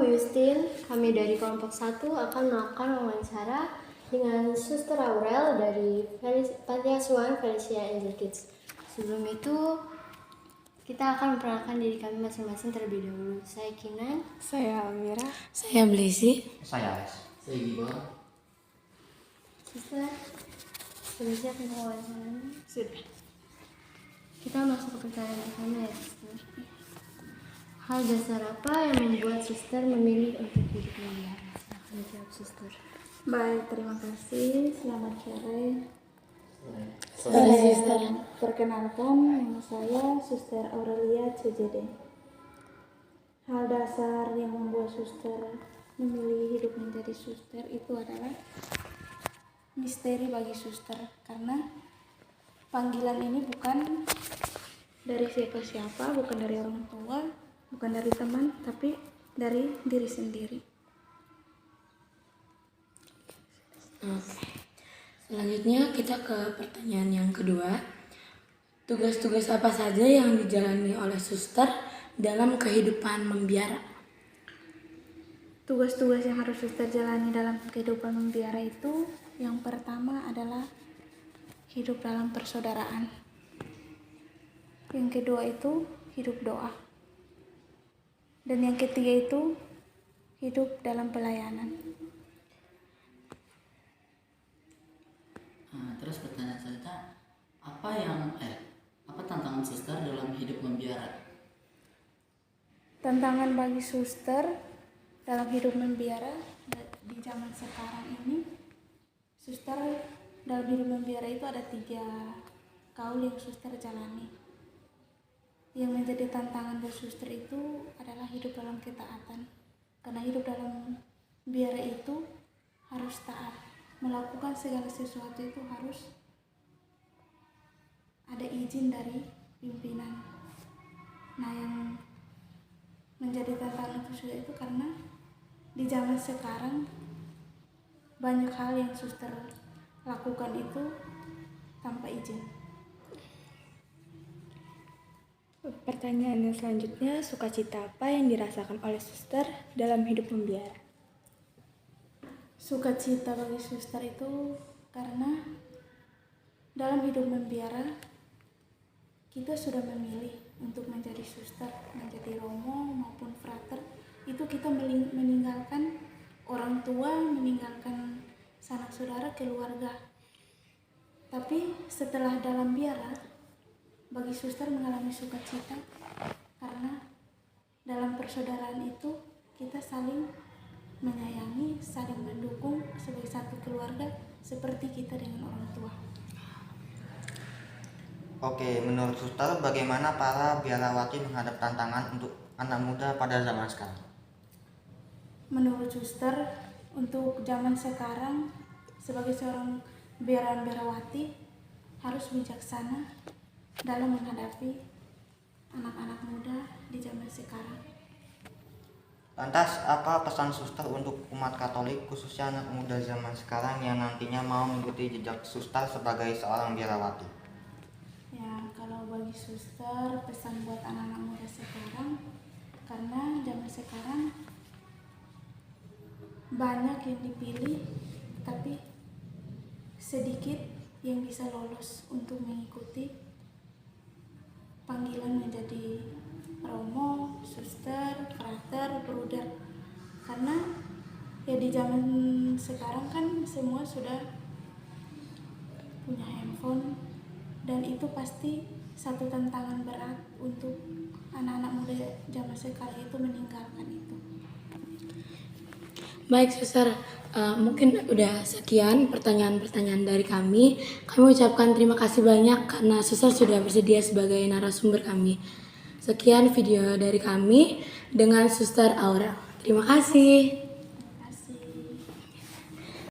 Yustin, kami dari kelompok 1 akan melakukan wawancara dengan Suster Aurel dari Panti Asuhan Felicia Angel Kids. Sebelum itu, kita akan memperkenalkan diri kami masing-masing terlebih dahulu. Saya Kinan. Saya Amira. Saya Blesi. Saya Alex. Saya Giba. Suster, sudah siap untuk wawancaranya? Sudah. Kita masuk ke pertanyaan pertama ya, Suster. Hal dasar apa yang membuat Suster memilih untuk hidup membiara? Silahkan jawab, Suster. Baik, terima kasih. Selamat sore. Sore, Suster. Perkenalkan, nama saya Suster Aurelia CJD. Hal dasar yang membuat Suster memilih hidup menjadi suster itu adalah misteri bagi Suster, karena panggilan ini bukan dari siapa-siapa, bukan dari orang tua, bukan dari teman, tapi dari diri sendiri. Oke. Selanjutnya kita ke pertanyaan yang kedua. Tugas-tugas apa saja yang dijalani oleh suster dalam kehidupan membiara? Tugas-tugas yang harus Suster jalani dalam kehidupan membiara itu, yang pertama adalah hidup dalam persaudaraan. Yang kedua itu hidup doa. Dan yang ketiga itu hidup dalam pelayanan. Terus pertanyaan selanjutnya, apa tantangan suster dalam hidup membiara? Tantangan bagi suster dalam hidup membiara di zaman sekarang ini, suster dalam hidup membiara itu ada 3 kaul yang suster jalani. Yang menjadi tantangan buat suster itu adalah hidup dalam ketaatan, karena hidup dalam biara itu harus taat, melakukan segala sesuatu itu harus ada izin dari pimpinan. Nah, yang menjadi tantangan suster itu karena di zaman sekarang banyak hal yang suster lakukan itu tanpa izin. Pertanyaan yang selanjutnya, sukacita apa yang dirasakan oleh suster dalam hidup membiara? Sukacita bagi suster itu karena dalam hidup membiara kita sudah memilih untuk menjadi suster, menjadi romo maupun frater. Itu kita meninggalkan orang tua, meninggalkan sanak saudara, keluarga. Tapi setelah dalam biara, bagi suster mengalami sukacita karena dalam persaudaraan itu kita saling menyayangi, saling mendukung sebagai satu keluarga seperti kita dengan orang tua. Oke, menurut suster bagaimana para biarawati menghadap tantangan untuk anak muda pada zaman sekarang? Menurut suster, untuk zaman sekarang sebagai seorang biarawati harus bijaksana dalam menghadapi anak-anak muda di zaman sekarang. Lantas, apa pesan suster untuk umat Katolik khususnya anak muda zaman sekarang yang nantinya mau mengikuti jejak suster sebagai seorang biarawati? Ya, kalau bagi suster pesan buat anak-anak muda sekarang, karena zaman sekarang banyak yang dipilih tapi sedikit yang bisa lolos untuk mengikuti panggilan menjadi romo, suster, frater, bruder. Karena ya di zaman sekarang kan semua sudah punya handphone, dan itu pasti satu tantangan berat untuk anak-anak muda zaman sekarang itu meninggalkan itu. Baik, suster. Mungkin udah sekian pertanyaan-pertanyaan dari kami. Kami ucapkan terima kasih banyak karena suster sudah bersedia sebagai narasumber kami. Sekian video dari kami dengan Suster Aurel. Terima kasih.